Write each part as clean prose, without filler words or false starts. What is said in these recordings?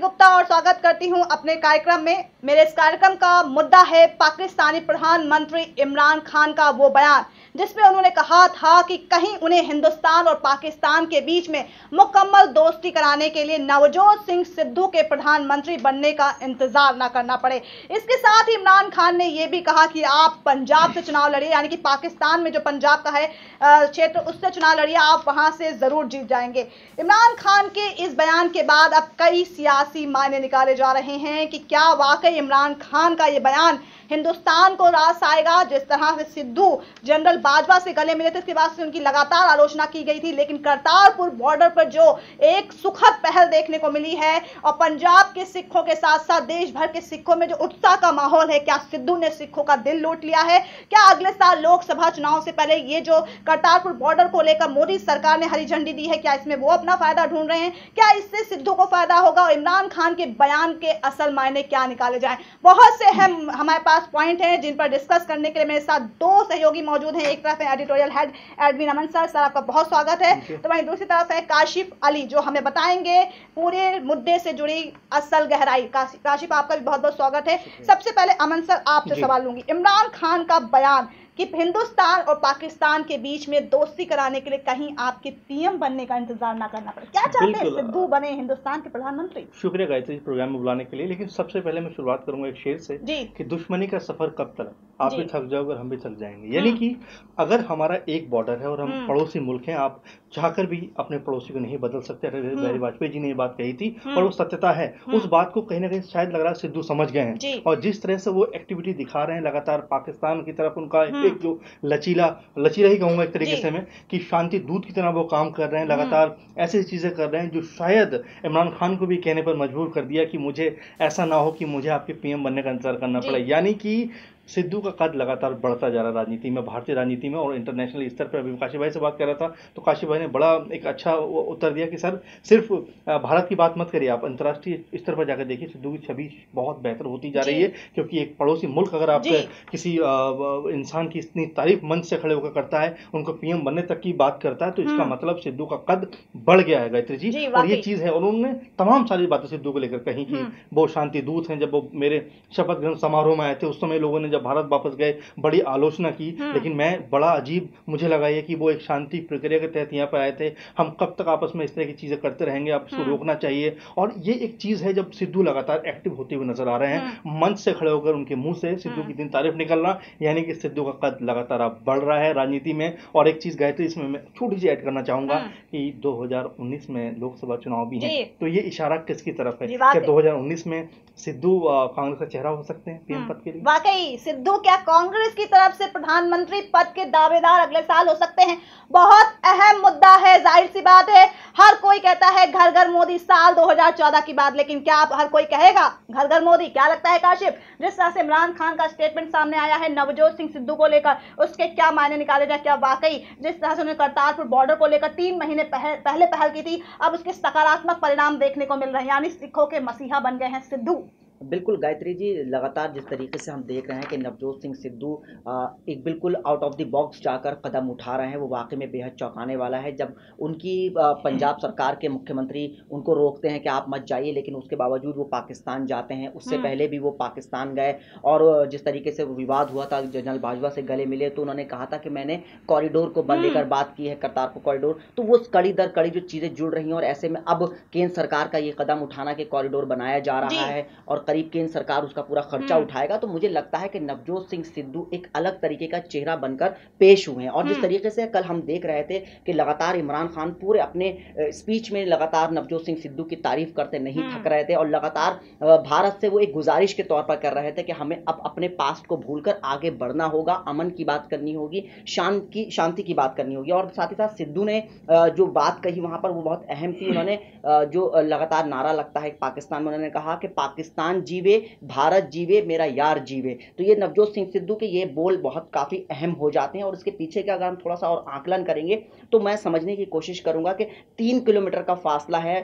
गुप्ता और स्वागत करती हूं अपने कार्यक्रम में। मेरे इस कार्यक्रम का मुद्दा है पाकिस्तानी प्रधानमंत्री इमरान खान का वो बयान जिसमें उन्होंने कहा था कि कहीं उन्हें हिंदुस्तान और पाकिस्तान के बीच में मुकम्मल दोस्ती कराने के लिए नवजोत सिंह सिद्धू के प्रधानमंत्री बनने का इंतजार न करना पड़े। इसके साथ ही इमरान खान ने यह भी कहा कि आप पंजाब से चुनाव लड़िए, यानी कि पाकिस्तान में जो पंजाब का है क्षेत्र, उससे चुनाव लड़िए, आप वहां से जरूर जीत जाएंगे। इमरान खान के इस बयान के बाद अब कई सियासी मायने निकाले जा रहे हैं कि क्या वाकई इमरान खान का ये बयान हिंदुस्तान को रास आएगा। जिस तरह से सिद्धू जनरल बाजवा से गले मिले थे, इसके बाद से उनकी लगातार आलोचना की गई थी, लेकिन करतारपुर बॉर्डर पर जो एक सुखद पहल देखने को मिली है और पंजाब के सिखों के साथ साथ देश भर के सिखों में जो उत्साह का माहौल है, क्या सिद्धू ने सिखों का दिल लूट लिया है? क्या अगले साल लोकसभा चुनाव से पहले ये जो करतारपुर बॉर्डर को लेकर मोदी सरकार ने हरी झंडी दी है, क्या इसमें वो अपना फायदा ढूंढ रहे हैं? क्या इससे सिद्धू को फायदा होगा और इमरान खान के बयान के असल मायने क्या निकाले जाएं? बहुत से अहम हमारे पास पॉइंट हैं जिन पर डिस्कस करने के लिए मेरे साथ दो सहयोगी मौजूद हैं। एक तरफ है एडिटोरियल हेड एडमिन अमन सर, आपका बहुत स्वागत है। तो वहीं दूसरी तरफ है काशिफ अली जो हमें बताएंगे पूरे मुद्दे से जुड़ी असल गहराई। काशिफ, आपका भी बहुत बहुत स्वागत है। सबसे पहले अमन सर आपसे सवाल लूंगी, इमरान खान का बयान कि हिंदुस्तान और पाकिस्तान के बीच में दोस्ती कराने के लिए कहीं आपके पीएम बनने का इंतजार ना करना पड़े, क्या चाहते हैं सिद्धू बने हिंदुस्तान के प्रधानमंत्री? शुक्रिया गायत्री प्रोग्राम में बुलाने के लिए। लेकिन सबसे पहले मैं शुरुआत करूंगा एक शेर से कि दुश्मनी का सफर कब तक, आप भी थक जाओगे और हम भी थक जाएंगे। यानी कि अगर हमारा एक बॉर्डर है और हम पड़ोसी मुल्क हैं, आप चाहकर भी अपने पड़ोसी को नहीं बदल सकते। अटल बिहारी वाजपेयी जी ने ये बात कही थी और वो सत्यता है। उस बात को कहीं ना कहीं शायद लग रहा है सिद्धू समझ गए हैं और जिस तरह से वो एक्टिविटी दिखा रहे हैं लगातार पाकिस्तान की तरफ, उनका एक जो लचीला ही कहूंगा एक तरीके से मैं, कि शांति दूत की तरह वो काम कर रहे हैं, लगातार ऐसी चीजें कर रहे हैं जो शायद इमरान खान को भी कहने पर मजबूर कर दिया कि मुझे ऐसा ना हो कि मुझे आपके पीएम बनने का इंतजार करना पड़े। यानी कि सिद्धू का कद लगातार बढ़ता जा रहा है राजनीति में, भारतीय राजनीति में और इंटरनेशनल स्तर पर। अभी काशी भाई से बात कर रहा था तो काशी भाई ने बड़ा एक अच्छा उत्तर दिया कि सर सिर्फ भारत की बात मत करिए, आप अंतर्राष्ट्रीय स्तर पर जाकर देखिए सिद्धू की छवि बहुत बेहतर होती जा रही है। क्योंकि एक पड़ोसी मुल्क अगर आप किसी इंसान की इतनी तारीफ मंच से खड़े होकर करता है, उनको पीएम बनने तक की बात करता है, तो इसका मतलब सिद्धू का कद बढ़ गया है गायत्री जी। और ये चीज है, और उन्होंने तमाम सारी बातें सिद्धू को लेकर कही कि वो शांति दूत हैं। जब वो मेरे शपथ ग्रहण समारोह में आए थे उस समय लोगों ने जब भारत वापस गए बड़ी आलोचना की, लेकिन मैं बड़ा अजीब मुझे लगा ये कि वो एक शांति प्रक्रिया के तहत यहाँ पर आए थे। हम कब तक आपस में इस तरह की चीजें करते रहेंगे, आप इसको रोकना चाहिए। और ये एक चीज है जब सिद्धू लगातार एक्टिव होते हुए नजर आ रहे हैं, मंच से खड़े होकर उनके मुंह से सिद्धू की दिन तारीफ निकलना, यानी कि सिद्धू का कद लगातार अब बढ़ रहा है राजनीति में। और एक चीज गायत्री इसमें मैं छोटी सी ऐड करना चाहूंगा कि 2019 में लोकसभा चुनाव भी है, तो ये इशारा किसकी तरफ है? क्या 2019 में सिद्धू कांग्रेस का चेहरा हो सकते हैं पीएम पद के लिए? वाकई सिद्धू क्या कांग्रेस की तरफ से प्रधानमंत्री पद के दावेदार अगले साल हो सकते हैं? बहुत अहम मुद्दा है। जाहिर सी बात है, हर कोई कहता है घर घर मोदी साल 2014 की बात, लेकिन क्या अब हर कोई कहेगा घर घर मोदी? क्या लगता है काशिफ, जिस तरह से इमरान खान का स्टेटमेंट सामने आया है नवजोत सिंह सिद्धू को लेकर, उसके क्या मायने निकाले जाए? क्या वाकई जिस तरह से उन्होंने करतारपुर बॉर्डर को लेकर 3 महीने पहले पहल की थी, अब उसके सकारात्मक परिणाम देखने को मिल रहे हैं, यानी सिखों के मसीहा बन गए हैं सिद्धू? बिल्कुल गायत्री जी, लगातार जिस तरीके से हम देख रहे हैं कि नवजोत सिंह सिद्धू एक बिल्कुल आउट ऑफ द बॉक्स जाकर कदम उठा रहे हैं, वो वाकई में बेहद चौंकाने वाला है। जब उनकी पंजाब सरकार के मुख्यमंत्री उनको रोकते हैं कि आप मत जाइए, लेकिन उसके बावजूद वो पाकिस्तान जाते हैं। उससे पहले भी वो पाकिस्तान गए और जिस तरीके से विवाद हुआ था, जनरल बाजवा से गले मिले तो उन्होंने कहा था कि मैंने कॉरिडोर को बंद लेकर बात की है, करतारपुर कॉरिडोर। तो वो कड़ी दर कड़ी जो चीज़ें जुड़ रही हैं और ऐसे में अब केंद्र सरकार का ये कदम उठाना कि कॉरिडोर बनाया जा रहा है और करीब केंद्र सरकार उसका पूरा खर्चा उठाएगा, तो मुझे लगता है कि नवजोत सिंह सिद्धू एक अलग तरीके का चेहरा बनकर पेश हुए हैं। और जिस तरीके से कल हम देख रहे थे कि लगातार इमरान खान पूरे अपने स्पीच में लगातार नवजोत सिंह सिद्धू की तारीफ करते नहीं थक रहे थे और लगातार भारत से वो एक गुजारिश के तौर पर कर रहे थे कि हमें अब अपने पास्ट को भूलकर आगे बढ़ना होगा, अमन की बात करनी होगी, शांति की बात करनी होगी। और साथ ही साथ सिद्धू ने जो बात कही वहां पर वो बहुत अहम थी। उन्होंने जो लगातार नारा लगता है पाकिस्तान में, उन्होंने कहा कि पाकिस्तान जीवे, भारत जीवे, मेरा यार जीवे। तो ये नवजोत सिंह सिद्धू के ये बोल बहुत काफ़ी अहम हो जाते हैं और इसके पीछे का अगर हम थोड़ा सा और आकलन करेंगे तो मैं समझने की कोशिश करूंगा कि 3 किलोमीटर का फासला है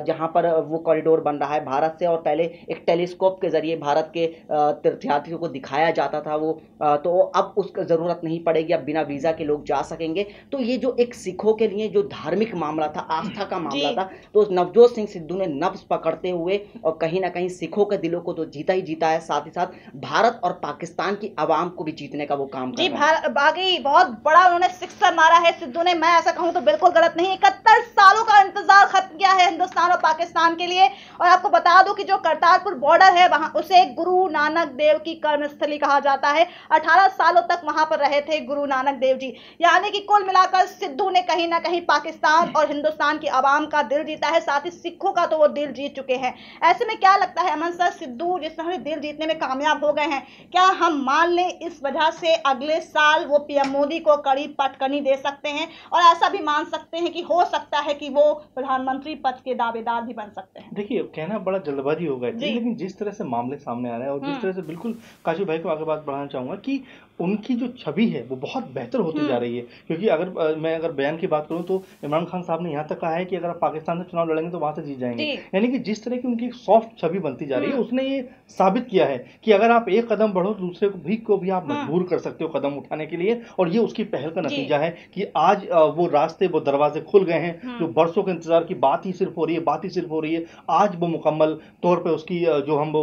जहां पर वो कॉरिडोर बन रहा है भारत से, और पहले एक टेलीस्कोप के जरिए भारत के तीर्थयात्रियों को दिखाया जाता था वो, तो अब उसकी ज़रूरत नहीं पड़ेगी, अब बिना वीज़ा के लोग जा सकेंगे। तो ये जो एक सिखों के लिए जो धार्मिक मामला था, आस्था का मामला था, तो नवजोत सिंह सिद्धू ने नब्ज पकड़ते हुए और कहीं ना कहीं सिखों के दिलों को तो जीता ही जीता है, साथ ही साथ भारत और पाकिस्तान की आवाम को भी जीतने का वो काम कर रहे हैं। बाकी बहुत बड़ा उन्होंने सिक्सर मारा है सिद्धू ने, मैं ऐसा कहूं तो बिल्कुल गलत नहीं। 71 सालों का इंतजार खत्म किया है हिंदुस्तान और पाकिस्तान के लिए। और आपको बता दूं कि जो करतारपुर बॉर्डर है वहां उसे गुरु नानक देव की कर्मस्थली कहा जाता है। 18 सालों तक वहां पर रहे थे गुरु नानक देव जी, यानी कि कुल मिलाकर सिद्धू ने कहीं ना कहीं पाकिस्तान और हिंदुस्तान की आवाम का दिल जीता है, साथ ही सिखों का तो वो दिल जीत चुके हैं। ऐसे में क्या लगता है अमन सर, सिद्धू जिस तरह दिल जीतने में कामयाब हो गए हैं, क्या हम मान लें इस वजह से अगले साल वो पीएम मोदी को कड़ी पटकनी दे सकते हैं, और ऐसा भी मान सकते हैं कि हो सकता है कि वो प्रधानमंत्री पद के दावेदार भी बन सकते हैं? देखिए, कहना बड़ा जल्दबाजी होगा, लेकिन जिस तरह से मामले सामने आ रहे हैं और जिस तरह से, बिल्कुल काशी भाई को आगे बात बढ़ाना चाहूंगा कि उनकी जो छवि है वो बहुत बेहतर होती जा रही है। क्योंकि अगर बयान की बात करूं तो इमरान खान साहब ने यहाँ तक कहा है कि अगर आप पाकिस्तान से चुनाव लड़ेंगे तो वहां से जीत जाएंगे। यानी कि जिस तरह की उनकी सॉफ्ट छवि बनती जा रही है, उसने ये साबित किया है कि अगर आप एक कदम बढ़ो तो दूसरे को भी आप मजबूर कर सकते हो कदम उठाने के लिए। और ये उसकी पहल का नतीजा है कि आज वो रास्ते, वो दरवाजे खुल गए हैं। जो बरसों के इंतजार की बात ही सिर्फ हो रही है, आज वो मुकम्मल तौर पर उसकी जो हम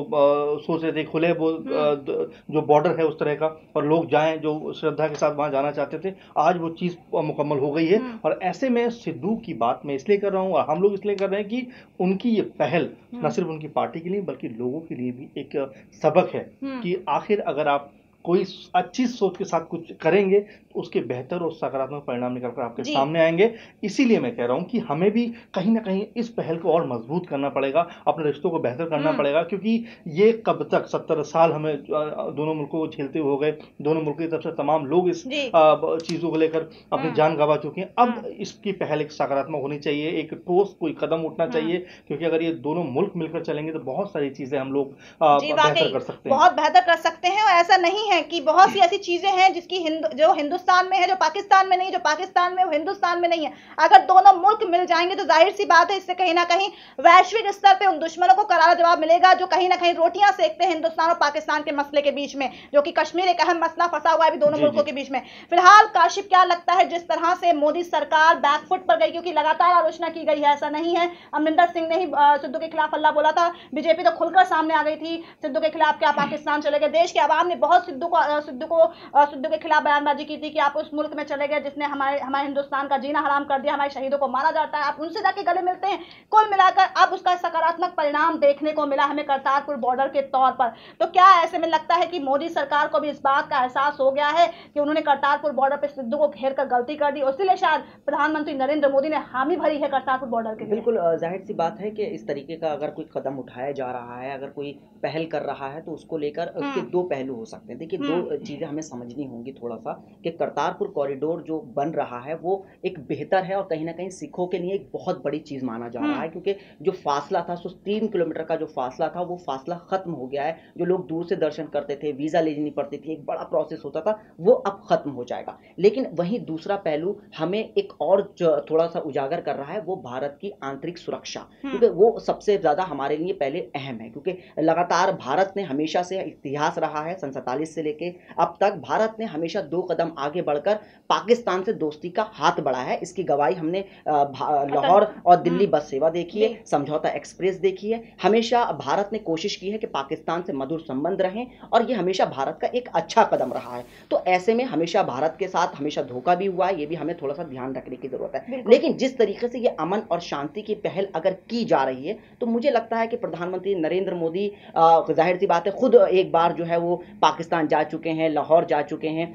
सोच रहे थे खुले वो जो बॉर्डर है उस तरह का, और लोग जाएं जो श्रद्धा के साथ वहां जाना चाहते थे, आज वो चीज मुकम्मल हो गई है। और ऐसे में सिद्धू की बात मैं इसलिए कर रहा हूं और हम लोग इसलिए कर रहे हैं कि उनकी ये पहल न सिर्फ उनकी पार्टी के लिए बल्कि लोगों के लिए भी एक सबक है कि आखिर अगर आप कोई अच्छी सोच के साथ कुछ करेंगे तो उसके बेहतर और सकारात्मक परिणाम निकलकर आपके सामने आएंगे। इसीलिए मैं कह रहा हूं कि हमें भी कहीं ना कहीं इस पहल को और मजबूत करना पड़ेगा, अपने रिश्तों को बेहतर करना पड़ेगा, क्योंकि ये कब तक 70 साल हमें दोनों मुल्कों को झेलते हुए हो गए। दोनों मुल्कों की तरफ से तमाम लोग इस चीजों को लेकर अपनी जान गंवा चुके हैं। अब इसकी पहल एक सकारात्मक होनी चाहिए, एक ठोस कोई कदम उठना चाहिए, क्योंकि अगर ये दोनों मुल्क मिलकर चलेंगे तो बहुत सारी चीजें हम लोग बेहतर कर सकते हैं, बहुत बेहतर कर सकते हैं। और ऐसा नहीं है कि बहुत सी ऐसी चीजें हैं जिसकी जो हिंदुस्तान में है जो पाकिस्तान में नहीं, जो पाकिस्तान में वो हिंदुस्तान में नहीं है। अगर दोनों मुल्क मिल जाएंगे तो जाहिर सी बात है इससे कहीं ना कहीं वैश्विक स्तर पे उन दुश्मनों को करारा जवाब मिलेगा जो कहीं ना कहीं रोटियां सेकते हैं हिंदुस्तान और पाकिस्तान के मसले के बीच में, जो कि कश्मीर एक अहम मसला फंसा हुआ है दोनों मुल्कों के बीच में। फिलहाल काशिफ, क्या लगता है जिस तरह से मोदी सरकार बैकफुट पर गई, क्योंकि लगातार आलोचना की गई है, ऐसा नहीं है अमरिंदर सिंह ने ही सिद्धू के खिलाफ अल्लाह बोला था, बीजेपी तो खुलकर सामने आ गई थी सिद्धू के खिलाफ, क्या पाकिस्तान चले गए। देश के आवाम ने बहुत सिद्धू के खिलाफ बयानबाजी की थी कि आप उस मुल्क में चले गए जिसने हमारे हिंदुस्तान का जीना हराम कर दिया, हमारे शहीदों को मारा जाता है, आप उनसे जाके गले मिलते हैं। कुल मिलाकर अब उसका सकारात्मक परिणाम देखने को मिला हमें करतारपुर बॉर्डर के तौर पर। तो क्या ऐसे में लगता है कि मोदी सरकार को भी इस बात का एहसास हो गया है कि उन्होंने करतारपुर बॉर्डर पर सिद्धू को घेर कर गलती कर दी, इसलिए शायद प्रधानमंत्री नरेंद्र मोदी ने हामी भरी है करतारपुर बॉर्डर के लिए? बिल्कुल जाहिर सी बात है कि इस तरीके का अगर कोई कदम उठाया जा रहा है, अगर कोई पहल कर रहा है, तो उसको लेकर उसके दो पहलू हो सकते हैं। देखिए, दो चीज़ें हमें समझनी होंगी थोड़ा सा, कि करतारपुर कॉरिडोर जो बन रहा है वो एक बेहतर है और कहीं ना कहीं सिखों के लिए एक बहुत बड़ी चीज़ माना जा रहा है, क्योंकि जो फासला था 3 किलोमीटर का जो फासला था वो फासला खत्म हो गया है। जो लोग दूर से दर्शन करते थे, वीज़ा लेनी पड़ती थी, एक बड़ा प्रोसेस होता था, वो अब खत्म हो जाएगा। लेकिन वहीं दूसरा पहलू हमें एक और थोड़ा सा उजागर कर रहा है, वो भारत की आंतरिक सुरक्षा, क्योंकि वो सबसे ज़्यादा हमारे लिए पहले अहम है। क्योंकि लगातार भारत ने हमेशा से इतिहास रहा है, सन 47 से लेके अब तक भारत ने हमेशा 2 कदम आगे बढ़कर पाकिस्तान से दोस्ती का हाथ बढ़ाया है। इसकी गवाही हमने लाहौर और दिल्ली बस सेवा देखी है, समझौता एक्सप्रेस देखी है। हमेशा भारत ने कोशिश की है कि पाकिस्तान से मधुर संबंध रहें, और ये हमेशा भारत का एक अच्छा कदम रहा है। तो ऐसे में हमेशा भारत के साथ हमेशा धोखा भी हुआ है, ये भी हमें थोड़ा सा ध्यान रखने की जरूरत है। लेकिन जिस तरीके से ये अमन और शांति की पहल अगर की जा रही है, तो मुझे लगता है कि प्रधानमंत्री नरेंद्र मोदी जाहिर सी बात है खुद एक बार जो है वो पाकिस्तान जा चुके हैं, लाहौर जा चुके हैं,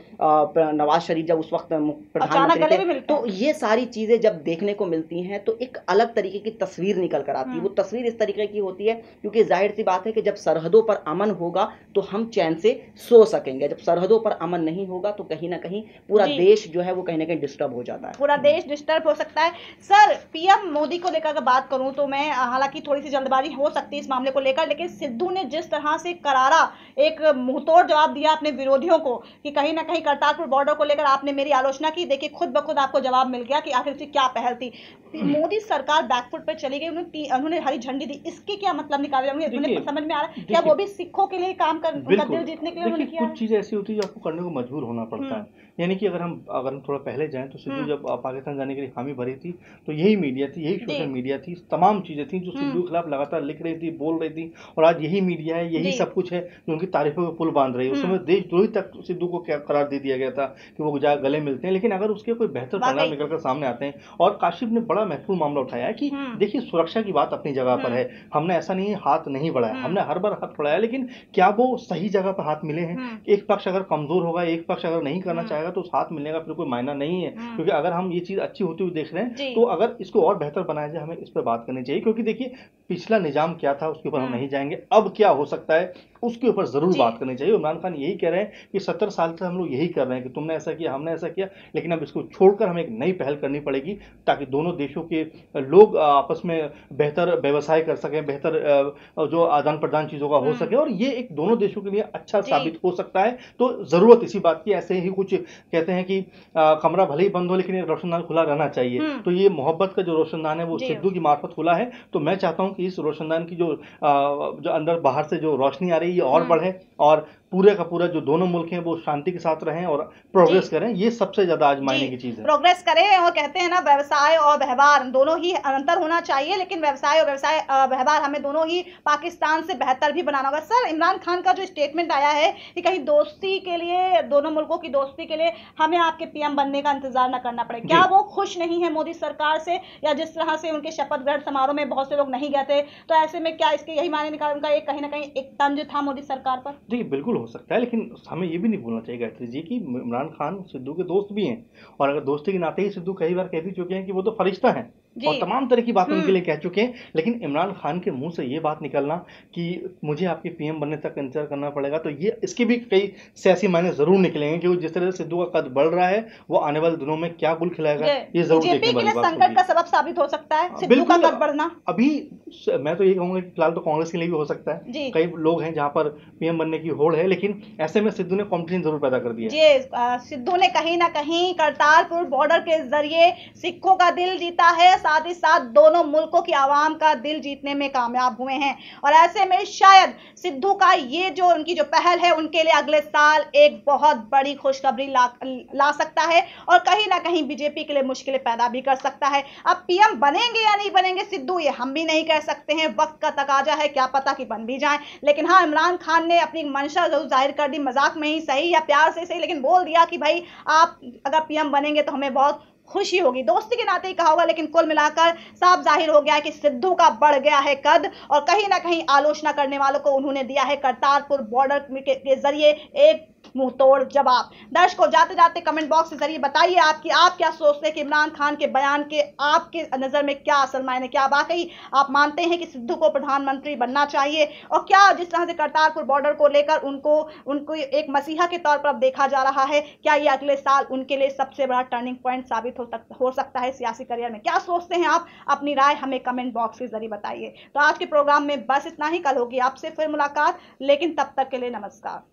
नवाज शरीफ जब उस वक्त प्रधानमंत्री थे, तो ये सारी चीज़ें जब देखने को मिलती हैं तो एक अलग तरीके की तस्वीर निकल कर आती है। वो तस्वीर इस तरीके की होती है क्योंकि जाहिर सी बात है कि जब सरहदों पर अमन होगा तो हम चैन से सो सकेंगे, जब सरहदों पर अमन नहीं होगा तो कहीं ना कहीं पूरा देश जो है वो कहीं ना कहीं डिस्टर्ब हो जाता है, पूरा देश डिस्टर्ब हो सकता है। सर, पीएम मोदी को लेकर बात करूं तो मैं, हालांकि थोड़ी सी जल्दबाजी हो सकती है इस मामले को लेकर, लेकिन सिद्धू ने जिस तरह से करारा एक मुंहतोड़ जवाब दिया अपने विरोधियों को कि कहीं ना कहीं करतारपुर बॉर्डर को लेकर आपने मेरी आलोचना की, देखिए खुद ब खुद आपको जवाब मिल गया कि आखिर उसकी क्या पहल थी। मोदी सरकार बैकफुट पर चली गई, उन्होंने हरी झंडी दी, इसके क्या मतलब निकाले होंगे? समझ में आ रहा है क्या वो भी सिखों के लिए काम कर, उनका दिल जीतने के लिए उन्होंने किया? कुछ चीजें ऐसी होती है जो आपको करने को मजबूर होना पड़ता है। यानी कि अगर हम थोड़ा पहले जाएं तो सिद्धू जब पाकिस्तान जाने के लिए हामी भरी थी तो यही मीडिया थी, यही सोशल मीडिया थी, तमाम चीजें थी जो सिद्धू के खिलाफ लगातार लिख रही थी, बोल रही थी, और आज यही मीडिया है, यही सब कुछ है जो उनकी तारीफों पे पुल बांध रही है। उस समय देशद्रोही तक सिद्धू को क्या करार दे दिया गया था कि वो जा गले मिलते हैं, लेकिन अगर उसके कोई बेहतर परिणाम निकल कर सामने आते हैं। और काशिफ ने बड़ा महत्वपूर्ण मामला उठाया है कि देखिए सुरक्षा की बात अपनी जगह पर है, हमने ऐसा नहीं हाथ नहीं बढ़ाया, हमने हर बार हाथ बढ़ाया, लेकिन क्या वो सही जगह पर हाथ मिले हैं? एक पक्ष अगर कमजोर होगा, एक पक्ष अगर नहीं करना चाहेगा तो उस हाथ मिलने का फिर कोई मायना नहीं है। क्योंकि अगर हम ये चीज अच्छी होती हुई देख रहे हैं तो अगर इसको और बेहतर बनाया जाए, हमें इस पर बात करनी चाहिए। क्योंकि देखिए पिछला निजाम क्या था उसके ऊपर हम नहीं जाएंगे, अब क्या हो सकता है उसके ऊपर जरूर बात करनी चाहिए। इमरान खान यही कह रहे हैं कि 70 साल से हम लोग यही कर रहे हैं कि तुमने ऐसा किया, हमने ऐसा किया, लेकिन अब इसको छोड़कर हमें एक नई पहल करनी पड़ेगी ताकि दोनों देशों के लोग आपस में बेहतर व्यवसाय कर सकें, बेहतर जो आदान प्रदान चीजों का हो सके, और ये एक दोनों देशों के लिए अच्छा साबित हो सकता है। तो जरूरत इसी बात की, ऐसे ही कुछ कहते हैं कि कमरा भले ही बंद हो लेकिन रोशनदान खुला रहना चाहिए। तो ये मोहब्बत का जो रोशनदान है वो सिद्धू की मार्फत खुला है। तो मैं चाहता हूं कि इस रोशनदान की जो अंदर बाहर से जो रोशनी आ रही है ये और बढ़े, और पूरे का पूरा जो दोनों मुल्क हैं वो शांति के साथ रहें और प्रोग्रेस करें। ये सबसे ज्यादा आज मायने की चीज है, प्रोग्रेस करें। और कहते हैं ना, व्यवसाय और व्यवहार दोनों ही अंतर होना चाहिए, लेकिन व्यवसाय और व्यवहार हमें दोनों ही पाकिस्तान से बेहतर भी बनाना होगा। सर, इमरान खान का जो स्टेटमेंट आया है कि कहीं दोस्ती के लिए, दोनों मुल्कों की दोस्ती के लिए हमें आपके पीएम बनने का इंतजार न करना पड़े, क्या वो खुश नहीं है मोदी सरकार से? या जिस तरह से उनके शपथ ग्रहण समारोह में बहुत से लोग नहीं गए थे, तो ऐसे में क्या इसके यही मायने निकाल, उनका एक कहीं ना कहीं एक तंज था मोदी सरकार पर? जी बिल्कुल हो सकता है, लेकिन हमें ये भी नहीं भूलना चाहिए गायत्री जी कि इमरान खान सिद्धू के दोस्त भी हैं, और अगर दोस्ती के नाते ही सिद्धू कई बार कह भी चुके हैं कि वो तो फरिश्ता हैं और तमाम तरह की बात उनके लिए कह चुके हैं। लेकिन इमरान खान के मुंह से ये बात निकलना कि मुझे आपके पीएम बनने तक इंतजार करना पड़ेगा, तो ये इसके भी कई सियासी मायने जरूर निकलेंगे, क्योंकि जिस तरह से सिद्धू का कद बढ़ रहा है वो आने वाले दिनों में क्या गुल खिलाएगा ये जरूर देखने वाली बात संकट का सबब साबित हो सकता है सिद्धू का कद बढ़ना। अभी मैं तो ये कहूंगा कि फिलहाल तो कांग्रेस के लिए भी हो सकता है, कई लोग हैं जहां पर पीएम बनने की होड़ है, लेकिन ऐसे में सिद्धू ने कॉम्पिटिशन जरूर पैदा कर दिया। सिद्धू ने कहीं ना कहीं करतारपुर बॉर्डर के जरिए सिखों का दिल जीता है, साथ ही साथ दोनों मुल्कों की आवाम का दिल जीतने में कामयाब हुए हैं। और ऐसे में शायद सिद्धू का ये जो उनकी जो पहल है उनके लिए अगले साल एक बहुत बड़ी खुशखबरी ला सकता है, और कहीं ना कहीं बीजेपी के लिए मुश्किलें पैदा भी कर सकता है। अब पीएम बनेंगे या नहीं बनेंगे सिद्धू, ये हम भी नहीं कह सकते हैं, वक्त का तकाजा है, क्या पता कि बन भी जाए। लेकिन हाँ, इमरान खान ने अपनी मंशा जरूर जाहिर कर दी, मजाक में ही सही या प्यार से सही, लेकिन बोल दिया कि भाई आप अगर पीएम बनेंगे तो हमें बहुत खुशी होगी, दोस्ती के नाते ही कहा होगा। लेकिन कुल मिलाकर साफ जाहिर हो गया है कि सिद्धू का बढ़ गया है कद, और कहीं ना कहीं आलोचना करने वालों को उन्होंने दिया है करतारपुर बॉर्डर के जरिए एक मुंह तोड़ जवाब। दर्शकों, जाते जाते कमेंट बॉक्स के जरिए बताइए आप क्या सोचते हैं कि इमरान खान के बयान के आपके नजर में क्या असल मायने, क्या वाकई आप मानते हैं कि सिद्धू को प्रधानमंत्री बनना चाहिए, और क्या जिस तरह से करतारपुर बॉर्डर को लेकर उनको एक मसीहा के तौर पर अब देखा जा रहा है, क्या ये अगले साल उनके लिए सबसे बड़ा टर्निंग पॉइंट साबित हो सकता है सियासी करियर में? क्या सोचते हैं आप? अपनी राय हमें कमेंट बॉक्स के जरिए बताइए। तो आज के प्रोग्राम में बस इतना ही, कल होगी आपसे फिर मुलाकात, लेकिन तब तक के लिए नमस्कार।